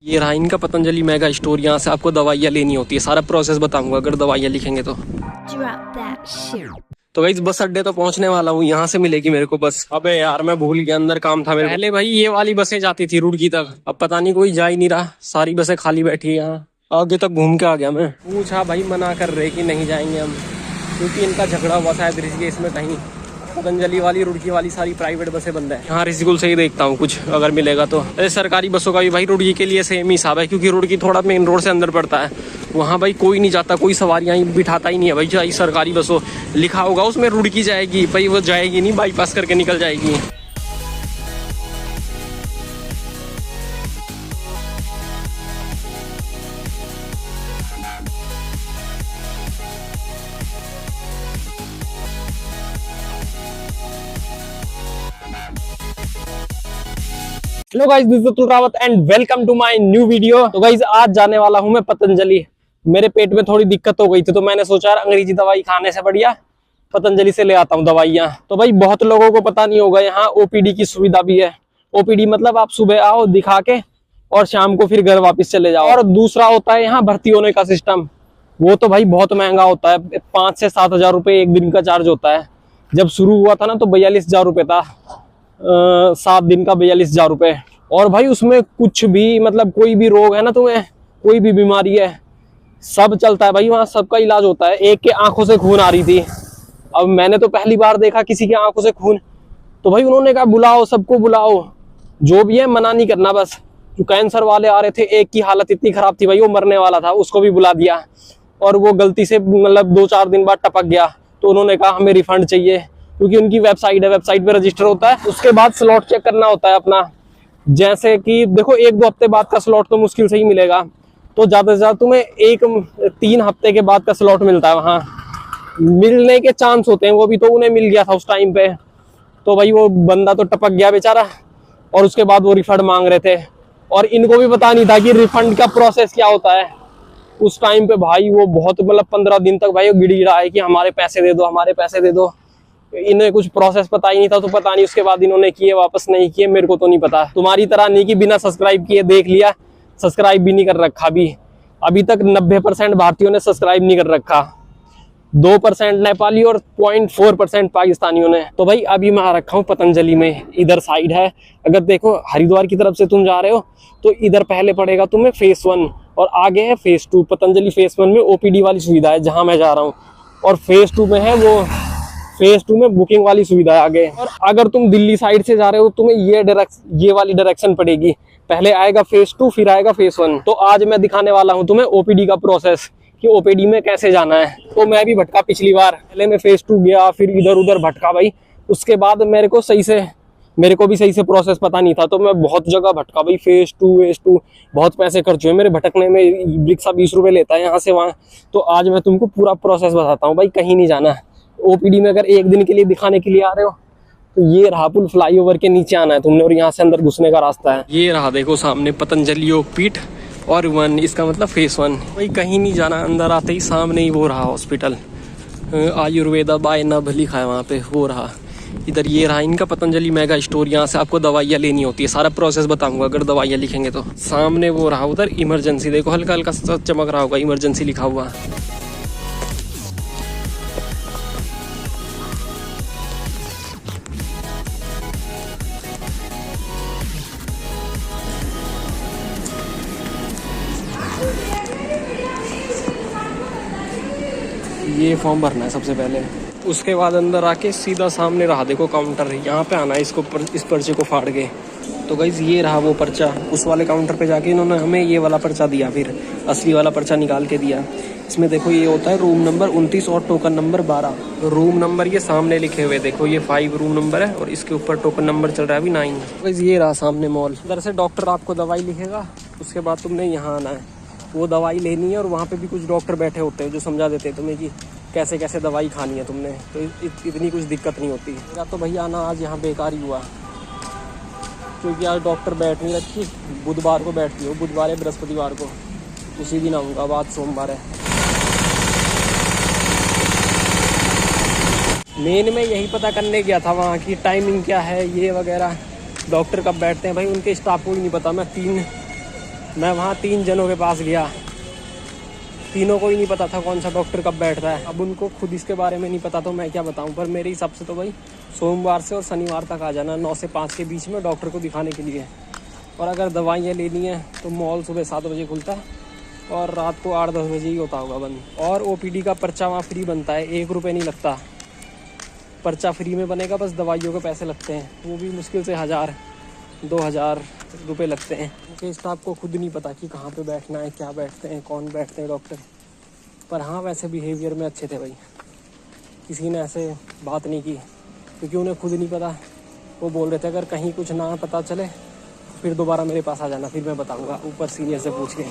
ये रहा इनका पतंजलि मेगा स्टोर। यहाँ से आपको दवाइयाँ लेनी होती है, सारा प्रोसेस बताऊंगा अगर दवाइयाँ लिखेंगे तो। तो गाइस बस अड्डे तो पहुंचने वाला हूँ, यहाँ से मिलेगी मेरे को बस। अबे यार मैं भूल गया, अंदर काम था मेरे। पहले भाई ये वाली बसें जाती थी रुड़की तक, अब पता नहीं कोई जा ही नहीं रहा, सारी बसें खाली बैठी है यहाँ। आगे तक घूम के आ गया मैं। पूछा भाई, मना कर रहे कि नहीं जाएंगे हम, क्योंकि इनका झगड़ा हुआ था ऋषिकेश में कहीं। पतंजलि वाली रुड़की वाली सारी प्राइवेट बसें बंद है। यहाँ ऋषिकुल से ही देखता हूँ कुछ अगर मिलेगा तो। सरकारी बसों का भी भाई रुड़की के लिए सेम ही हिसाब है, क्योंकि रुड़की थोड़ा मेन रोड से अंदर पड़ता है। वहाँ भाई कोई नहीं जाता, कोई सवारियाँ बिठाता ही नहीं है भाई। चाहे सरकारी बसों लिखा होगा उसमें रुड़की जाएगी भाई, वो जाएगी नहीं, बाईपास करके निकल जाएगी। Hello guys, this is Atul Rawat and welcome to my new video. तो गाइस आज जाने वाला हूं मैं पतंजलि। मेरे पेट में थोड़ी दिक्कत हो गई थी, तो मैंने सोचा यार अंग्रेजी दवाई खाने से बढ़िया पतंजलि से ले आता हूं दवाइयां। तो भाई बहुत लोगों को पता नहीं होगा, यहाँ ओपीडी की सुविधा भी है। ओपीडी मतलब आप सुबह आओ दिखा के और शाम को फिर घर वापिस चले जाओ। और दूसरा होता है यहाँ भर्ती होने का सिस्टम, वो तो भाई बहुत महंगा होता है। 5 से 7 हजार रुपये एक दिन का चार्ज होता है। जब शुरू हुआ था ना तो 42,000 रुपये था, 7 दिन का 42,000 रुपये। और भाई उसमें कुछ भी मतलब कोई भी रोग है ना तुम्हें, कोई भी बीमारी है, सब चलता है भाई, वहाँ सबका इलाज होता है। एक के आंखों से खून आ रही थी, अब मैंने तो पहली बार देखा किसी के आंखों से खून। तो भाई उन्होंने कहा बुलाओ, सबको बुलाओ, जो भी है मना नहीं करना बस। जो कैंसर वाले आ रहे थे, एक की हालत इतनी खराब थी भाई वो मरने वाला था, उसको भी बुला दिया। और वो गलती से मतलब 2-4 दिन बाद टपक गया, तो उन्होंने कहा हमें रिफंड चाहिए, क्योंकि उनकी वेबसाइट है, वेबसाइट पे रजिस्टर होता है। उसके बाद स्लॉट चेक करना होता है अपना। जैसे कि देखो 1-2 हफ्ते बाद का स्लॉट तो मुश्किल से ही मिलेगा, तो ज्यादा से ज्यादा तुम्हें 3 हफ्ते के बाद का स्लॉट मिलता है। वहाँ मिलने के चांस होते हैं, वो भी तो उन्हें मिल गया था उस टाइम पे। तो भाई वो बंदा तो टपक गया बेचारा, और उसके बाद वो रिफंड मांग रहे थे। और इनको भी पता नहीं था कि रिफंड का प्रोसेस क्या होता है। उस टाइम पे भाई वो बहुत मतलब 15 दिन तक भाई वो गिड़गिड़ा है कि हमारे पैसे दे दो, हमारे पैसे दे दो। इन्हें कुछ प्रोसेस पता ही नहीं था, तो पता नहीं उसके बाद इन्होंने किए वापस नहीं किए, मेरे को तो नहीं पता। तुम्हारी तरह नहीं कि बिना सब्सक्राइब किए देख लिया, सब्सक्राइब भी नहीं कर रखा। अभी तक 90% भारतीयों ने सब्सक्राइब नहीं कर रखा, 2% नेपाली और 0.4% पाकिस्तानियों ने। तो भाई अभी मैं आ रखा हूँ पतंजलि में, इधर साइड है। अगर देखो हरिद्वार की तरफ से तुम जा रहे हो तो इधर पहले पड़ेगा तुम्हें फेस 1 और आगे है फेस 2। पतंजलि फेस 1 में ओपीडी वाली सुविधा है जहां मैं जा रहा हूँ, और फेस 2 में है वो, फेस 2 में बुकिंग वाली सुविधा है आगे। और अगर तुम दिल्ली साइड से जा रहे हो तुम्हें ये वाली डायरेक्शन पड़ेगी, पहले आएगा फेस 2 फिर आएगा फेस 1। तो आज मैं दिखाने वाला हूं तुम्हें ओपीडी का प्रोसेस कि ओपीडी में कैसे जाना है। तो मैं भी भटका पिछली बार, पहले मैं फेस 2 गया, फिर इधर उधर भटका भाई। उसके बाद मेरे को भी सही से प्रोसेस पता नहीं था, तो मैं बहुत जगह भटका भाई। फेस 2 बहुत पैसे खर्च हुए मेरे भटकने में। रिक्शा 20 रुपए लेता है यहाँ से वहाँ। तो आज मैं तुमको पूरा प्रोसेस बताता हूँ भाई, कहीं नहीं जाना। ओपीडी में अगर एक दिन के लिए दिखाने के लिए आ रहे हो तो ये रहा पुल, फ्लाईओवर के नीचे आना है तुमने, और यहाँ से अंदर घुसने का रास्ता है। ये रहा देखो सामने पतंजलि योगपीठ और 1, इसका मतलब फेस 1। भाई कहीं नहीं जाना, अंदर आते ही सामने ही वो रहा हॉस्पिटल, आयुर्वेदा बाय नभ लिखा है वहाँ पे, वो रहा। इधर ये रहा इनका पतंजलि मेगा स्टोर। यहाँ से आपको दवाइयाँ लेनी होती है, सारा प्रोसेस बताऊंगा अगर दवाइयाँ लिखेंगे तो। सामने वो रहा उधर इमरजेंसी, देखो हल्का हल्का चमक रहा होगा, इमरजेंसी लिखा हुआ। ये फॉर्म भरना है सबसे पहले, उसके बाद अंदर आके सीधा सामने रहा देखो काउंटर, यहाँ पे आना है इसको इस पर्चे को फाड़ के। तो गाइस ये रहा वो पर्चा, उस वाले काउंटर पे जाके इन्होंने हमें ये वाला पर्चा दिया, फिर असली वाला पर्चा निकाल के दिया। इसमें देखो ये होता है रूम नंबर 29 और टोकन नंबर 12। रूम नंबर ये सामने लिखे हुए देखो, ये 5 रूम नंबर है, और इसके ऊपर टोकन नंबर चल रहा है अभी 9। गाइस ये रहा सामने मॉल, इधर से डॉक्टर आपको दवाई लिखेगा, उसके बाद तुमने यहाँ आना है, वो दवाई लेनी है। और वहाँ पे भी कुछ डॉक्टर बैठे होते हैं जो समझा देते हैं तुम्हें कि कैसे कैसे दवाई खानी है तुमने, तो इतनी कुछ दिक्कत नहीं होती। मेरा तो भैया आना आज यहाँ बेकार ही हुआ, क्योंकि आज डॉक्टर बैठ नहीं रखी, बुधवार को बैठती हो, बुधवार या बृहस्पतिवार को, उसी दिन आऊँगा, बाद सोमवार है। मेन में यही पता करने गया था वहाँ की टाइमिंग क्या है ये वगैरह, डॉक्टर कब बैठते हैं भाई, उनके स्टाफ को ही नहीं पता। मैं मैं वहाँ 3 जनों के पास गया, तीनों को ही नहीं पता था कौन सा डॉक्टर कब बैठता है। अब उनको खुद इसके बारे में नहीं पता तो मैं क्या बताऊँ, पर मेरे हिसाब से तो भाई सोमवार से और शनिवार तक आ जाना 9 से 5 के बीच में डॉक्टर को दिखाने के लिए। और अगर दवाइयाँ लेनी है तो मॉल सुबह 7 बजे खुलता है और रात को 8-10 बजे ही होता होगा बंद। और OPD का पर्चा वहाँ फ्री बनता है, 1 रुपये नहीं लगता। पर्चा फ्री में बनेगा, बस दवाइयों के पैसे लगते हैं, वो भी मुश्किल से 1000-2000 रुपये लगते हैं। क्योंकि स्टाफ को खुद नहीं पता कि कहाँ पे बैठना है, क्या बैठते हैं, कौन बैठते हैं डॉक्टर। पर हाँ, वैसे बिहेवियर में अच्छे थे भाई, किसी ने ऐसे बात नहीं की, क्योंकि उन्हें खुद नहीं पता। वो बोल रहे थे अगर कहीं कुछ ना पता चले फिर दोबारा मेरे पास आ जाना, फिर मैं बताऊँगा ऊपर सीनियर से पूछ के।